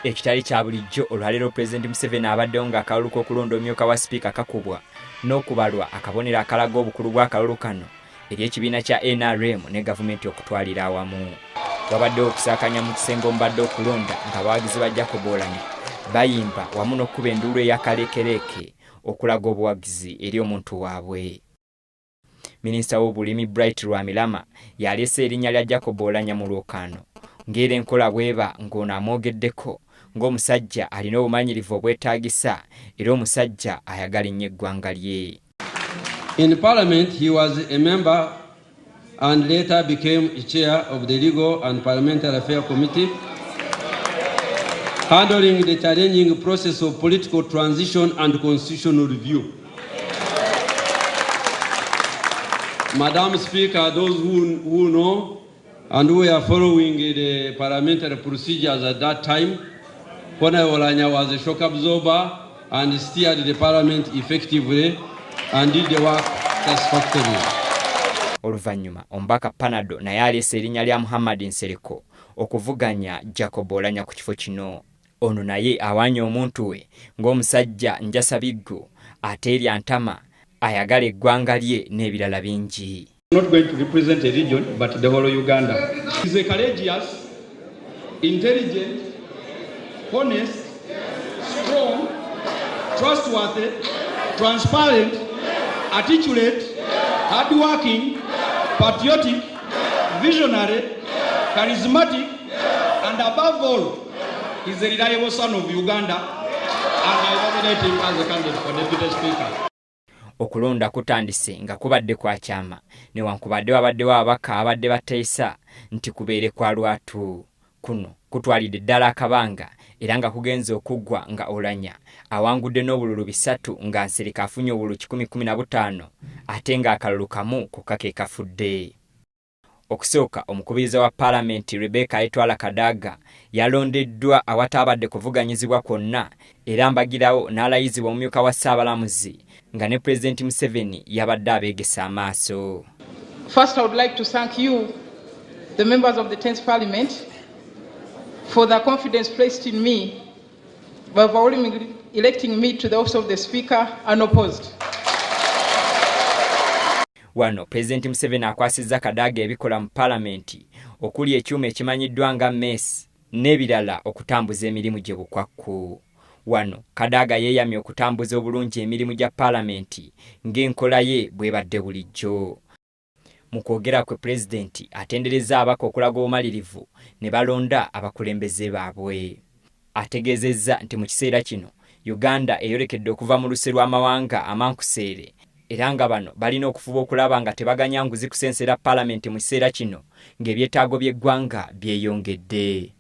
Ekitali kya bulijjo olwaleero Pulezidenti Museveni abaddewo ng'akalulu k'okulonda omumyuka wa sipiika kakubwa n'okubalwa akabonero akalaga obukulu bw'akalulu kano eri ekibiina kya NRM ne gavumenti okutwalira awamu. Wabaddewo okusaakanya mu kisenge omubadde okulonda ng'abawagizi ba Jacob Oulanyah bayimba wamu n'okkuba enduulu ey'akaleekereeke okulaga obuwagizi eri omuntu waabwe. Minisita w'obulimi Bright Lwamilama yaleese erinnya lya Jacob Oulanyah mu lwokaano ng'era enkola bweba ng'ono amwogeddeko ng'omusajja alina obumanyirivu obwetaagisa era omusajja ayagala ennyo eggwanga lye. In Parliament, he was a member and later became a chair of the Legal and Parliamentary Affairs Committee, handling the challenging process of political transition and constitutional review. Madam Speaker, those who know and who are following the parliamentary procedures at that time, Honorable Oulanyah was a shock absorber and steered the parliament effectively and did the work satisfactorily. Oluvannyuma omubaka Panado naye aleese erinnya lya Muhammad Nsereko okuvuganya Jacob Oulanyah ku kifo kino. Ono naye awaanya omuntu we ng'omusajja njasabiggo ate erya ntama ayagala eggwanga lye n'ebirala bingi. Not going to represent a region but the whole of Uganda. He is a courageous, intelligent, honest, strong, trustworthy, transparent, articulate, hardworking, patriotic, visionary, charismatic, and above all, he is a reliable son of Uganda, and I nominate him as a candidate for Deputy Speaker. Okulonda kutandise nga kubadde kwa kyama newankubadde wabaddewo ababaka abadde bateesa nti kubeere kwa lwatu. Kuno kutwalidde ddala akabanga era nga kugenze okuggwa nga Oulanyah awangudde n'obululu 3 nga Nsereko afunye obululu 115 ate nga akalulu kamu kokka ke kafudde. Okusooka omukubiriza wa Paalamenti Rebecca Etwala Kadaga yalondeddwa awataabadde kuvuganyizibwa kwonna era mbagirawo n'alayizibwa omumyuka wa Ssaabalamuzi nga ne Pulezidenti Museveni yabadde abeegesa amaaso. First, I would like to thank you, the members of the 10th Parliament, for the confidence placed in me by overwhelmingly electing me to the office of the Speaker unopposed. Wano Pulezidenti Museveni akwasizza Kadaga ebikola mu Paalamenti okuli ekyuma ekimanyiddwa nga MES n'ebirala okutambuza emirimu gye bukwakku. Wano Kadaga yeeyamye okutambuza obulungi emirimu gya Paalamenti ng'enkola ye bwebadde bulijjo. Mu kwogera kwe Pulezidenti atendereza abaka okulaga obumalirivu ne balonda abakulembeze baabwe. Ategeezezza nti mu kiseera kino Uganda eyolekedde okuva mu luse lw'amawanga amankuseere era nga bano balina okufuba okulaba nga tebaganya nguzi kusensera Paalamenti mu kiseera kino ng'ebyetaago by'eggwanga byeyongedde.